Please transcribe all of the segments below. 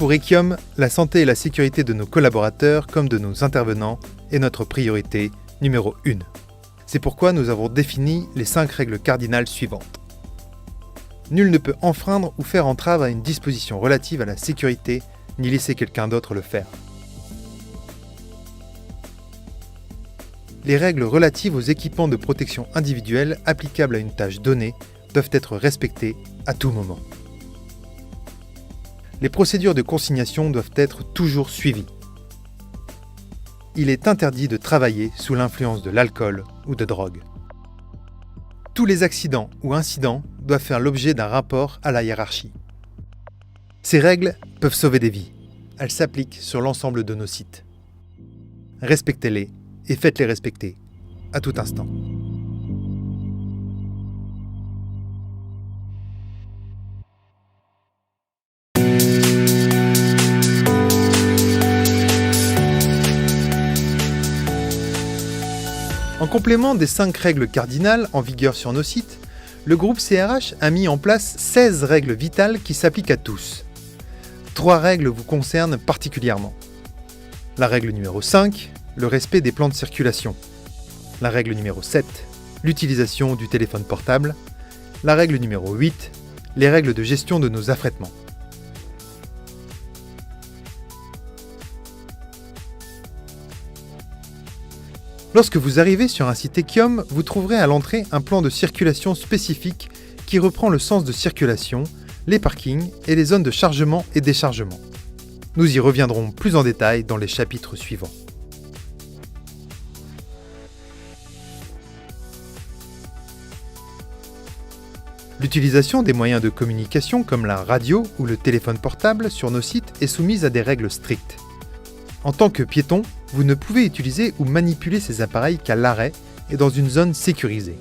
Pour Ekiom, la santé et la sécurité de nos collaborateurs comme de nos intervenants est notre priorité numéro 1. C'est pourquoi nous avons défini les 5 règles cardinales suivantes. Nul ne peut enfreindre ou faire entrave à une disposition relative à la sécurité, ni laisser quelqu'un d'autre le faire. Les règles relatives aux équipements de protection individuelle applicables à une tâche donnée doivent être respectées à tout moment. Les procédures de consignation doivent être toujours suivies. Il est interdit de travailler sous l'influence de l'alcool ou de drogue. Tous les accidents ou incidents doivent faire l'objet d'un rapport à la hiérarchie. Ces règles peuvent sauver des vies. Elles s'appliquent sur l'ensemble de nos sites. Respectez-les et faites-les respecter à tout instant. En complément des 5 règles cardinales en vigueur sur nos sites, le groupe CRH a mis en place 16 règles vitales qui s'appliquent à tous. 3 règles vous concernent particulièrement. La règle numéro 5, le respect des plans de circulation. La règle numéro 7, l'utilisation du téléphone portable. La règle numéro 8, les règles de gestion de nos affrètements. Lorsque vous arrivez sur un site Ekiom, vous trouverez à l'entrée un plan de circulation spécifique qui reprend le sens de circulation, les parkings et les zones de chargement et déchargement. Nous y reviendrons plus en détail dans les chapitres suivants. L'utilisation des moyens de communication comme la radio ou le téléphone portable sur nos sites est soumise à des règles strictes. En tant que piéton, vous ne pouvez utiliser ou manipuler ces appareils qu'à l'arrêt et dans une zone sécurisée.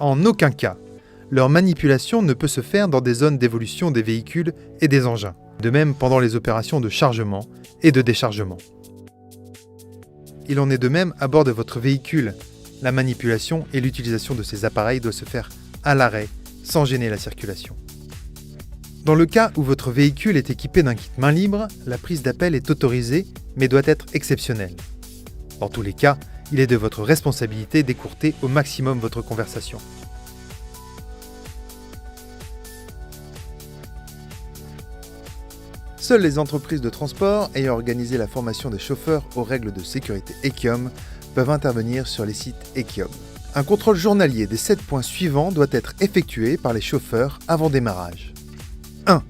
En aucun cas, leur manipulation ne peut se faire dans des zones d'évolution des véhicules et des engins, de même pendant les opérations de chargement et de déchargement. Il en est de même à bord de votre véhicule. La manipulation et l'utilisation de ces appareils doivent se faire à l'arrêt, sans gêner la circulation. Dans le cas où votre véhicule est équipé d'un kit main libre, la prise d'appel est autorisée, mais doit être exceptionnelle. Dans tous les cas, il est de votre responsabilité d'écourter au maximum votre conversation. Seules les entreprises de transport ayant organisé la formation des chauffeurs aux règles de sécurité Ekiom peuvent intervenir sur les sites Ekiom. Un contrôle journalier des 7 points suivants doit être effectué par les chauffeurs avant démarrage. 1.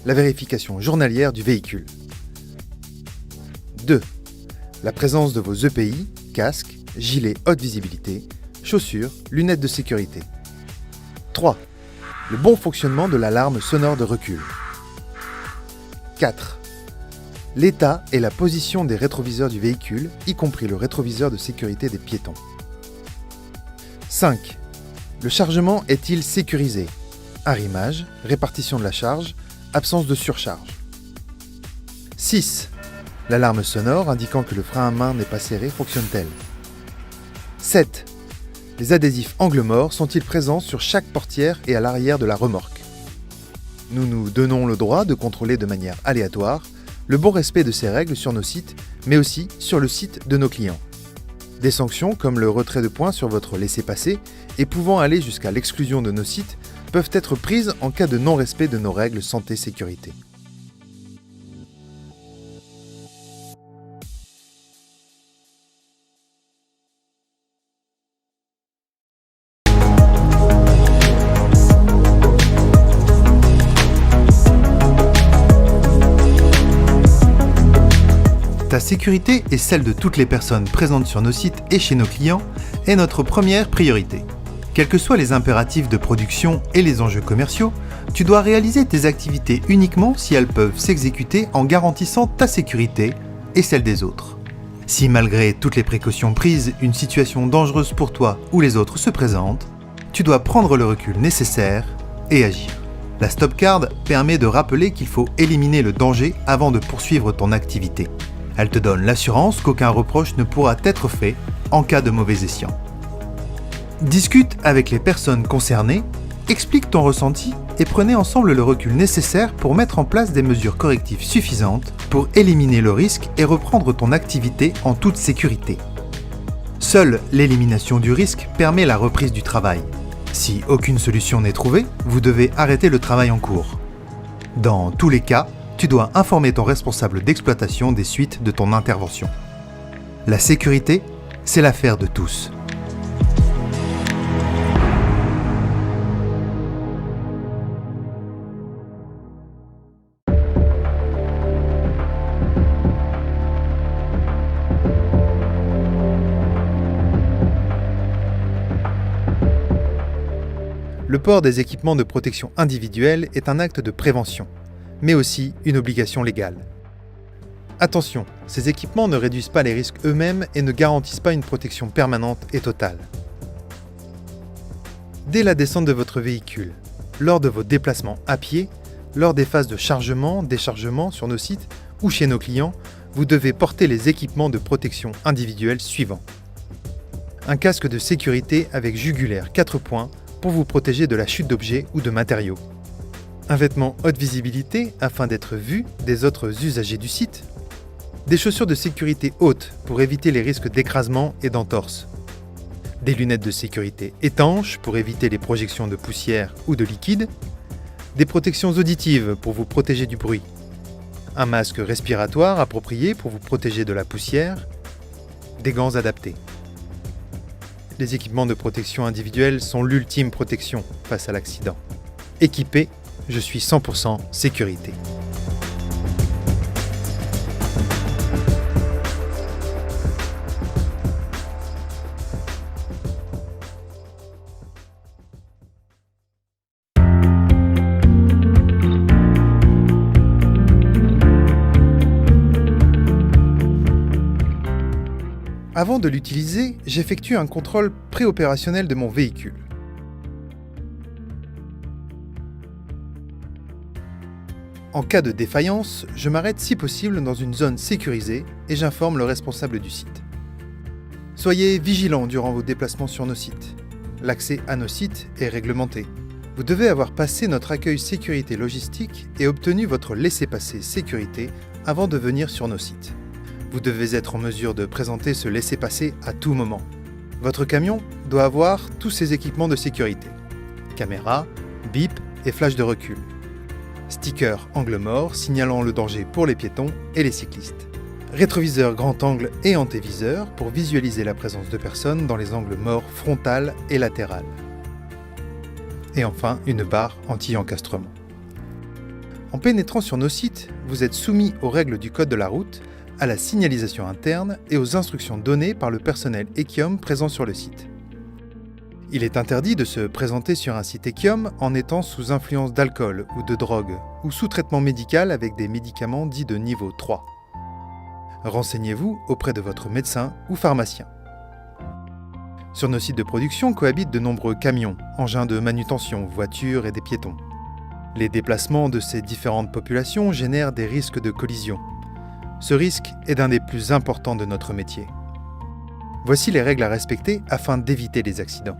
La vérification journalière du véhicule. 2. La présence de vos EPI, casque, gilet haute visibilité, chaussures, lunettes de sécurité. 3. Le bon fonctionnement de l'alarme sonore de recul. 4. L'état et la position des rétroviseurs du véhicule, y compris le rétroviseur de sécurité des piétons. 5. Le chargement est-il sécurisé ? Arrimage, répartition de la charge, absence de surcharge. 6. L'alarme sonore indiquant que le frein à main n'est pas serré fonctionne-t-elle ? 7. Les adhésifs angle mort sont-ils présents sur chaque portière et à l'arrière de la remorque ? Nous nous donnons le droit de contrôler de manière aléatoire le bon respect de ces règles sur nos sites, mais aussi sur le site de nos clients. Des sanctions comme le retrait de points sur votre laissez-passer et pouvant aller jusqu'à l'exclusion de nos sites peuvent être prises en cas de non-respect de nos règles santé-sécurité. Ta sécurité et celle de toutes les personnes présentes sur nos sites et chez nos clients est notre première priorité. Quels que soient les impératifs de production et les enjeux commerciaux, tu dois réaliser tes activités uniquement si elles peuvent s'exécuter en garantissant ta sécurité et celle des autres. Si malgré toutes les précautions prises, une situation dangereuse pour toi ou les autres se présente, tu dois prendre le recul nécessaire et agir. La Stop Card permet de rappeler qu'il faut éliminer le danger avant de poursuivre ton activité. Elle te donne l'assurance qu'aucun reproche ne pourra être fait en cas de mauvais escient. Discute avec les personnes concernées Explique ton ressenti et prenez ensemble le recul nécessaire pour mettre en place des mesures correctives suffisantes pour éliminer le risque et reprendre ton activité en toute sécurité. Seule l'élimination du risque permet la reprise du travail. Si aucune solution n'est trouvée, vous devez arrêter le travail en cours. Dans tous les cas, tu dois informer ton responsable d'exploitation des suites de ton intervention. La sécurité, c'est l'affaire de tous. Le port des équipements de protection individuelle est un acte de prévention, mais aussi une obligation légale. Attention, ces équipements ne réduisent pas les risques eux-mêmes et ne garantissent pas une protection permanente et totale. Dès la descente de votre véhicule, lors de vos déplacements à pied, lors des phases de chargement, déchargement sur nos sites ou chez nos clients, vous devez porter les équipements de protection individuelle suivants. Un casque de sécurité avec jugulaire 4 points pour vous protéger de la chute d'objets ou de matériaux. Un vêtement haute visibilité afin d'être vu des autres usagers du site. Des chaussures de sécurité hautes pour éviter les risques d'écrasement et d'entorse. Des lunettes de sécurité étanches pour éviter les projections de poussière ou de liquide. Des protections auditives pour vous protéger du bruit. Un masque respiratoire approprié pour vous protéger de la poussière. Des gants adaptés. Les équipements de protection individuelle sont l'ultime protection face à l'accident. Équipé, je suis 100% sécurité. Avant de l'utiliser, j'effectue un contrôle préopérationnel de mon véhicule. En cas de défaillance, je m'arrête si possible dans une zone sécurisée et j'informe le responsable du site. Soyez vigilants durant vos déplacements sur nos sites. L'accès à nos sites est réglementé. Vous devez avoir passé notre accueil sécurité logistique et obtenu votre laissez-passer sécurité avant de venir sur nos sites. Vous devez être en mesure de présenter ce laissez-passer à tout moment. Votre camion doit avoir tous ses équipements de sécurité. Caméra, bip et flash de recul. Sticker angle mort signalant le danger pour les piétons et les cyclistes. Rétroviseur grand angle et antéviseur pour visualiser la présence de personnes dans les angles morts frontal et latéral. Et enfin, une barre anti-encastrement. En pénétrant sur nos sites, vous êtes soumis aux règles du code de la route, à la signalisation interne et aux instructions données par le personnel Ekiom présent sur le site. Il est interdit de se présenter sur un site Ekiom en étant sous influence d'alcool ou de drogue, ou sous traitement médical avec des médicaments dits de niveau 3. Renseignez-vous auprès de votre médecin ou pharmacien. Sur nos sites de production cohabitent de nombreux camions, engins de manutention, voitures et des piétons. Les déplacements de ces différentes populations génèrent des risques de collision. Ce risque est l'un des plus importants de notre métier. Voici les règles à respecter afin d'éviter les accidents.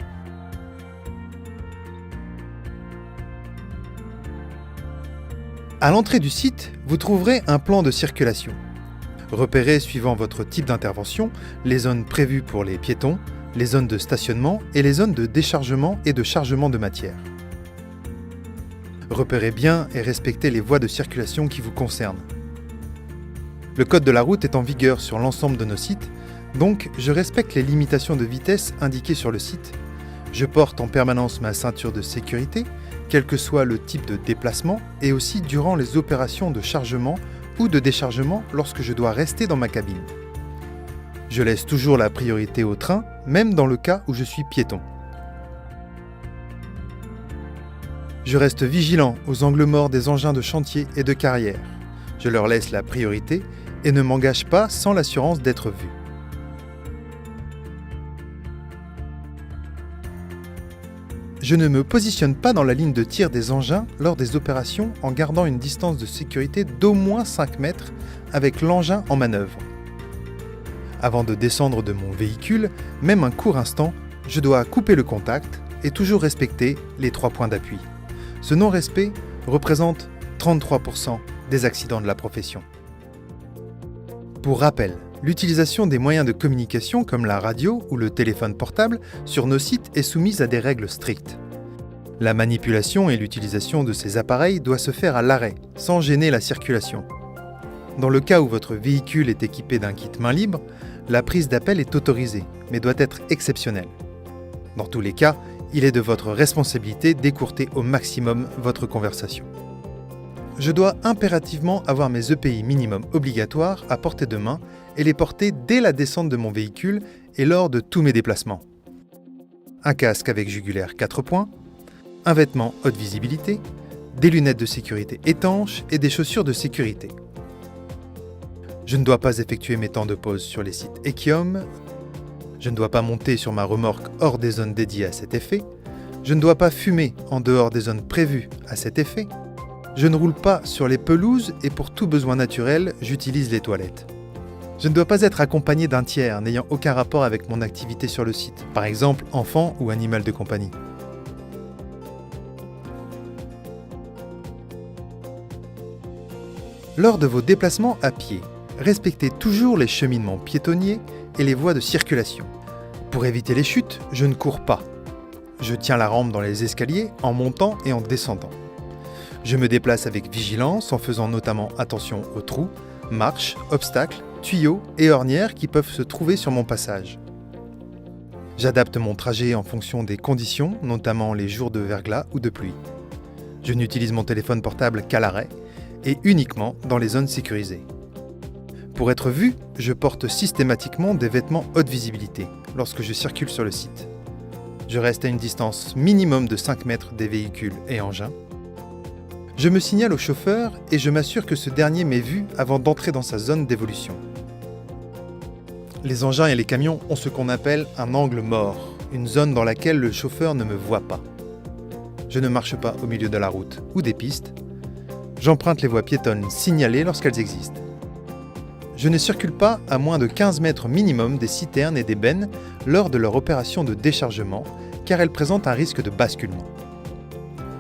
À l'entrée du site, vous trouverez un plan de circulation. Repérez, suivant votre type d'intervention, les zones prévues pour les piétons, les zones de stationnement et les zones de déchargement et de chargement de matière. Repérez bien et respectez les voies de circulation qui vous concernent. Le code de la route est en vigueur sur l'ensemble de nos sites, donc je respecte les limitations de vitesse indiquées sur le site. Je porte en permanence ma ceinture de sécurité, quel que soit le type de déplacement, et aussi durant les opérations de chargement ou de déchargement lorsque je dois rester dans ma cabine. Je laisse toujours la priorité au train, même dans le cas où je suis piéton. Je reste vigilant aux angles morts des engins de chantier et de carrière. Je leur laisse la priorité et ne m'engage pas sans l'assurance d'être vu. Je ne me positionne pas dans la ligne de tir des engins lors des opérations en gardant une distance de sécurité d'au moins 5 mètres avec l'engin en manœuvre. Avant de descendre de mon véhicule, même un court instant, je dois couper le contact, et toujours respecter les 3 points d'appui. Ce non-respect représente 33% des accidents de la profession. Pour rappel, l'utilisation des moyens de communication comme la radio ou le téléphone portable sur nos sites est soumise à des règles strictes. La manipulation et l'utilisation de ces appareils doit se faire à l'arrêt, sans gêner la circulation. Dans le cas où votre véhicule est équipé d'un kit main libre, la prise d'appel est autorisée, mais doit être exceptionnelle. Dans tous les cas, il est de votre responsabilité d'écourter au maximum votre conversation. Je dois impérativement avoir mes EPI minimum obligatoires à portée de main et les porter dès la descente de mon véhicule et lors de tous mes déplacements. Un casque avec jugulaire 4 points, un vêtement haute visibilité, des lunettes de sécurité étanches et des chaussures de sécurité. Je ne dois pas effectuer mes temps de pause sur les sites Ekiom. Je ne dois pas monter sur ma remorque hors des zones dédiées à cet effet. Je ne dois pas fumer en dehors des zones prévues à cet effet. Je ne roule pas sur les pelouses et pour tout besoin naturel, j'utilise les toilettes. Je ne dois pas être accompagné d'un tiers n'ayant aucun rapport avec mon activité sur le site, par exemple enfant ou animal de compagnie. Lors de vos déplacements à pied, respectez toujours les cheminements piétonniers et les voies de circulation. Pour éviter les chutes, je ne cours pas. Je tiens la rampe dans les escaliers en montant et en descendant. Je me déplace avec vigilance en faisant notamment attention aux trous, marches, obstacles, tuyaux et ornières qui peuvent se trouver sur mon passage. J'adapte mon trajet en fonction des conditions, notamment les jours de verglas ou de pluie. Je n'utilise mon téléphone portable qu'à l'arrêt et uniquement dans les zones sécurisées. Pour être vu, je porte systématiquement des vêtements haute visibilité lorsque je circule sur le site. Je reste à une distance minimum de 5 mètres des véhicules et engins. Je me signale au chauffeur et je m'assure que ce dernier m'ait vu avant d'entrer dans sa zone d'évolution. Les engins et les camions ont ce qu'on appelle un angle mort, une zone dans laquelle le chauffeur ne me voit pas. Je ne marche pas au milieu de la route ou des pistes. J'emprunte les voies piétonnes signalées lorsqu'elles existent. Je ne circule pas à moins de 15 mètres minimum des citernes et des bennes lors de leur opération de déchargement, car elles présentent un risque de basculement.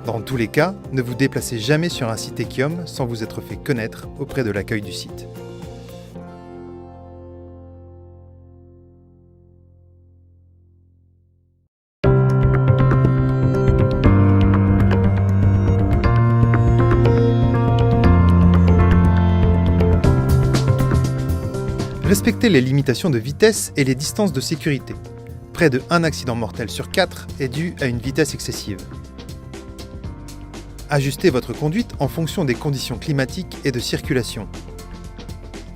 Dans tous les cas, ne vous déplacez jamais sur un site Ekiom sans vous être fait connaître auprès de l'accueil du site. Respectez les limitations de vitesse et les distances de sécurité. Près de 1 accident mortel sur 4 est dû à une vitesse excessive. Ajustez votre conduite en fonction des conditions climatiques et de circulation.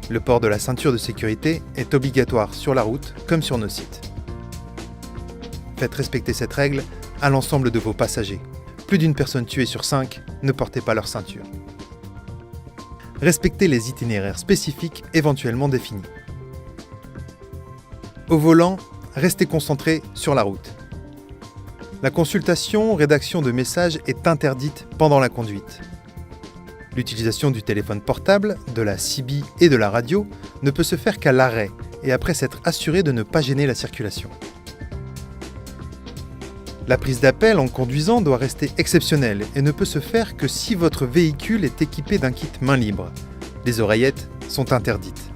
Le port de la ceinture de sécurité est obligatoire sur la route comme sur nos sites. Faites respecter cette règle à l'ensemble de vos passagers. Plus d'une personne tuée sur 5 ne portait pas leur ceinture. Respectez les itinéraires spécifiques éventuellement définis. Au volant, restez concentré sur la route. La consultation, rédaction de messages est interdite pendant la conduite. L'utilisation du téléphone portable, de la CB et de la radio ne peut se faire qu'à l'arrêt et après s'être assuré de ne pas gêner la circulation. La prise d'appel en conduisant doit rester exceptionnelle et ne peut se faire que si votre véhicule est équipé d'un kit main libre. Les oreillettes sont interdites.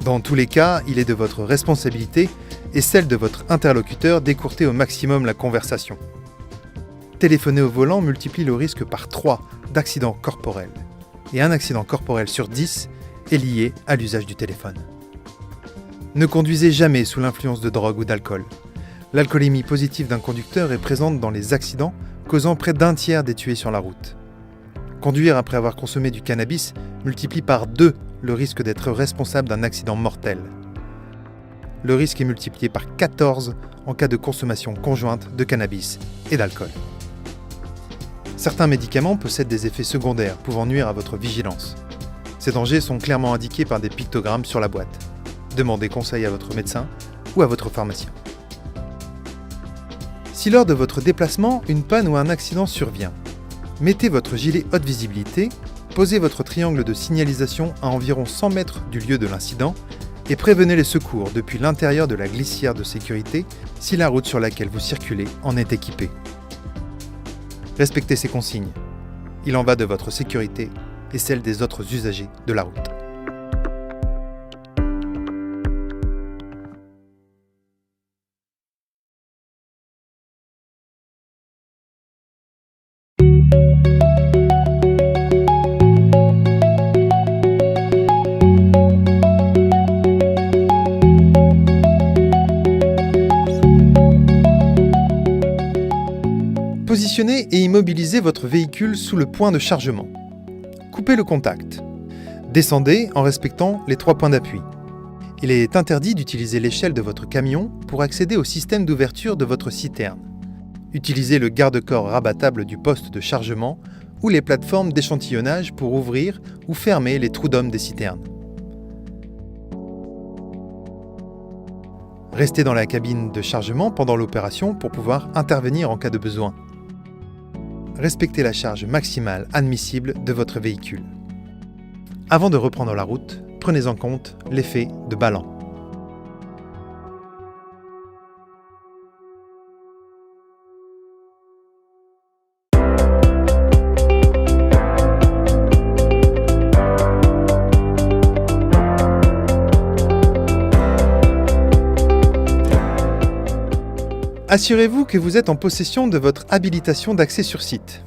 Dans tous les cas, il est de votre responsabilité et celle de votre interlocuteur d'écourter au maximum la conversation. Téléphoner au volant multiplie le risque par 3 d'accidents corporels. Et un accident corporel sur 10 est lié à l'usage du téléphone. Ne conduisez jamais sous l'influence de drogue ou d'alcool. L'alcoolémie positive d'un conducteur est présente dans les accidents, causant près d'un tiers des tués sur la route. Conduire après avoir consommé du cannabis multiplie par 2 le risque d'être responsable d'un accident mortel. Le risque est multiplié par 14 en cas de consommation conjointe de cannabis et d'alcool. Certains médicaments possèdent des effets secondaires pouvant nuire à votre vigilance. Ces dangers sont clairement indiqués par des pictogrammes sur la boîte. Demandez conseil à votre médecin ou à votre pharmacien. Si lors de votre déplacement, une panne ou un accident survient, mettez votre gilet haute visibilité, posez votre triangle de signalisation à environ 100 mètres du lieu de l'incident et prévenez les secours depuis l'intérieur de la glissière de sécurité si la route sur laquelle vous circulez en est équipée. Respectez ces consignes. Il en va de votre sécurité et celle des autres usagers de la route. Positionnez et immobilisez votre véhicule sous le point de chargement. Coupez le contact. Descendez en respectant les 3 points d'appui. Il est interdit d'utiliser l'échelle de votre camion pour accéder au système d'ouverture de votre citerne. Utilisez le garde-corps rabattable du poste de chargement ou les plateformes d'échantillonnage pour ouvrir ou fermer les trous d'hommes des citernes. Restez dans la cabine de chargement pendant l'opération pour pouvoir intervenir en cas de besoin. Respectez la charge maximale admissible de votre véhicule. Avant de reprendre la route, prenez en compte l'effet de ballant. Assurez-vous que vous êtes en possession de votre habilitation d'accès sur site.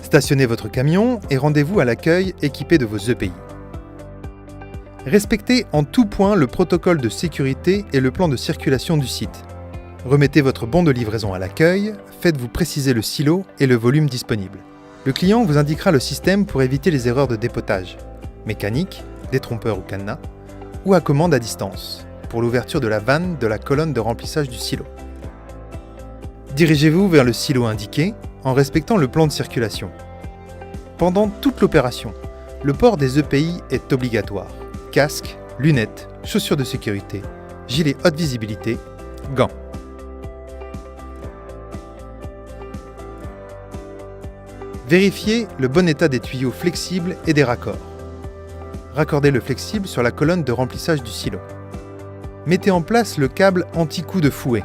Stationnez votre camion et rendez-vous à l'accueil équipé de vos EPI. Respectez en tout point le protocole de sécurité et le plan de circulation du site. Remettez votre bon de livraison à l'accueil, faites-vous préciser le silo et le volume disponible. Le client vous indiquera le système pour éviter les erreurs de dépotage, mécanique, détrompeur ou cadenas, ou à commande à distance, pour l'ouverture de la vanne de la colonne de remplissage du silo. Dirigez-vous vers le silo indiqué en respectant le plan de circulation. Pendant toute l'opération, le port des EPI est obligatoire. Casque, lunettes, chaussures de sécurité, gilet haute visibilité, gants. Vérifiez le bon état des tuyaux flexibles et des raccords. Raccordez le flexible sur la colonne de remplissage du silo. Mettez en place le câble anti-coup de fouet.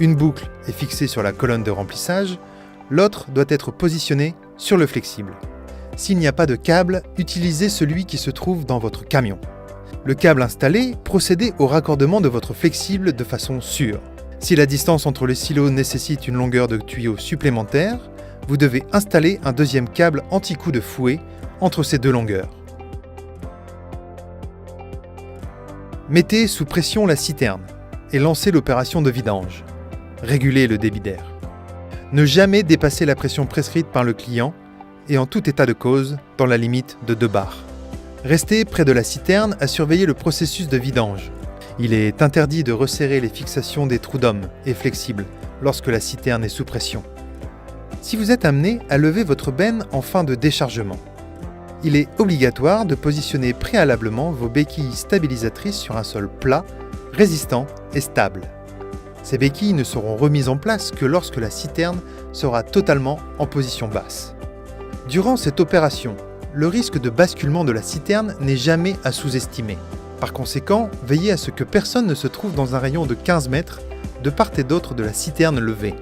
Une boucle est fixée sur la colonne de remplissage, l'autre doit être positionnée sur le flexible. S'il n'y a pas de câble, utilisez celui qui se trouve dans votre camion. Le câble installé, procédez au raccordement de votre flexible de façon sûre. Si la distance entre les silos nécessite une longueur de tuyau supplémentaire, vous devez installer un deuxième câble anti-coup de fouet entre ces deux longueurs. Mettez sous pression la citerne et lancez l'opération de vidange. Régulez le débit d'air. Ne jamais dépasser la pression prescrite par le client et en tout état de cause dans la limite de 2 bars. Restez près de la citerne à surveiller le processus de vidange. Il est interdit de resserrer les fixations des trous d'hommes et flexibles lorsque la citerne est sous pression. Si vous êtes amené à lever votre benne en fin de déchargement, il est obligatoire de positionner préalablement vos béquilles stabilisatrices sur un sol plat, résistant et stable. Ces béquilles ne seront remises en place que lorsque la citerne sera totalement en position basse. Durant cette opération, le risque de basculement de la citerne n'est jamais à sous-estimer. Par conséquent, veillez à ce que personne ne se trouve dans un rayon de 15 mètres de part et d'autre de la citerne levée.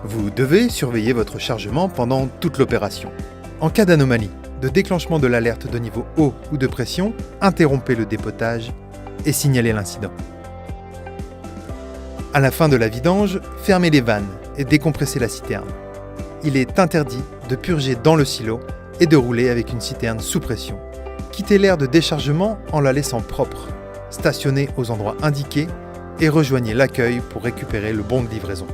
Vous devez surveiller votre chargement pendant toute l'opération. En cas d'anomalie, de déclenchement de l'alerte de niveau haut ou de pression, interrompez le dépotage et signalez l'incident. À la fin de la vidange, fermez les vannes et décompressez la citerne. Il est interdit de purger dans le silo et de rouler avec une citerne sous pression. Quittez l'aire de déchargement en la laissant propre. Stationnez aux endroits indiqués et rejoignez l'accueil pour récupérer le bon de livraison.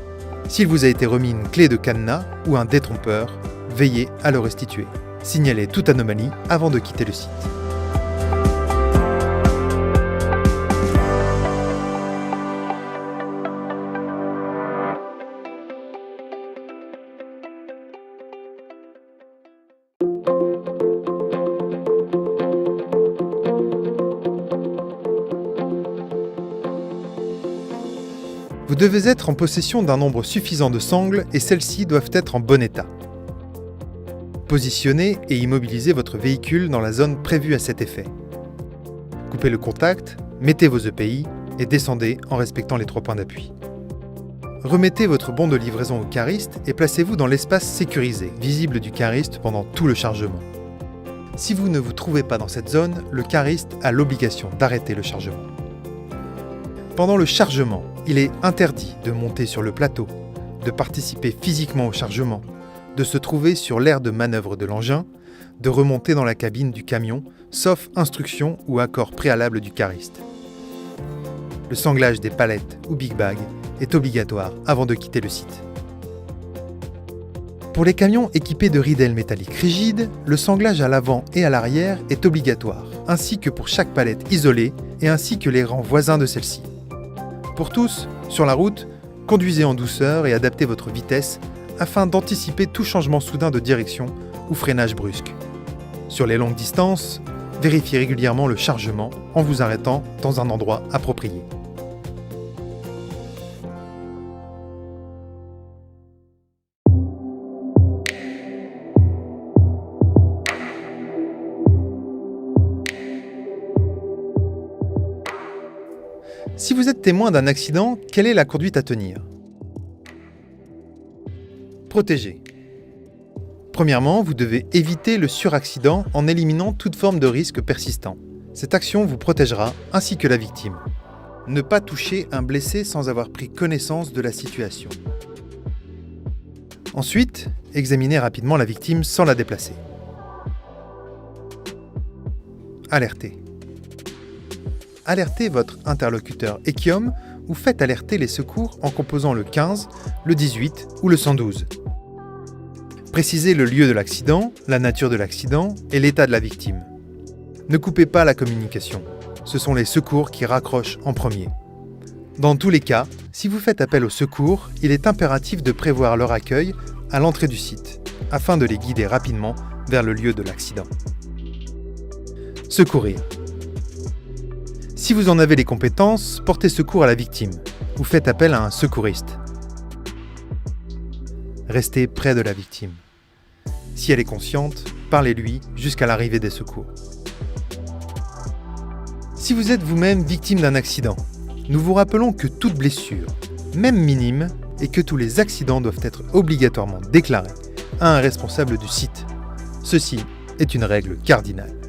S'il vous a été remis une clé de cadenas ou un détrompeur, veillez à le restituer. Signalez toute anomalie avant de quitter le site. Vous devez être en possession d'un nombre suffisant de sangles et celles-ci doivent être en bon état. Positionnez et immobilisez votre véhicule dans la zone prévue à cet effet. Coupez le contact, mettez vos EPI et descendez en respectant les 3 points d'appui. Remettez votre bon de livraison au cariste et placez-vous dans l'espace sécurisé, visible du cariste pendant tout le chargement. Si vous ne vous trouvez pas dans cette zone, le cariste a l'obligation d'arrêter le chargement. Pendant le chargement, il est interdit de monter sur le plateau, de participer physiquement au chargement, de se trouver sur l'aire de manœuvre de l'engin, de remonter dans la cabine du camion, sauf instruction ou accord préalable du cariste. Le sanglage des palettes ou big bags est obligatoire avant de quitter le site. Pour les camions équipés de ridelles métalliques rigides, le sanglage à l'avant et à l'arrière est obligatoire, ainsi que pour chaque palette isolée et ainsi que les rangs voisins de celle-ci. Pour tous, sur la route, conduisez en douceur et adaptez votre vitesse afin d'anticiper tout changement soudain de direction ou freinage brusque. Sur les longues distances, vérifiez régulièrement le chargement en vous arrêtant dans un endroit approprié. Si vous êtes témoin d'un accident, quelle est la conduite à tenir ? Protéger. Premièrement, vous devez éviter le suraccident en éliminant toute forme de risque persistant. Cette action vous protégera, ainsi que la victime. Ne pas toucher un blessé sans avoir pris connaissance de la situation. Ensuite, examinez rapidement la victime sans la déplacer. Alerter. Alertez votre interlocuteur Ekiom ou faites alerter les secours en composant le 15, le 18 ou le 112. Précisez le lieu de l'accident, la nature de l'accident et l'état de la victime. Ne coupez pas la communication. Ce sont les secours qui raccrochent en premier. Dans tous les cas, si vous faites appel aux secours, il est impératif de prévoir leur accueil à l'entrée du site, afin de les guider rapidement vers le lieu de l'accident. Secourir. Si vous en avez les compétences, portez secours à la victime ou faites appel à un secouriste. Restez près de la victime. Si elle est consciente, parlez-lui jusqu'à l'arrivée des secours. Si vous êtes vous-même victime d'un accident, nous vous rappelons que toute blessure, même minime, et que tous les accidents doivent être obligatoirement déclarés à un responsable du site. Ceci est une règle cardinale.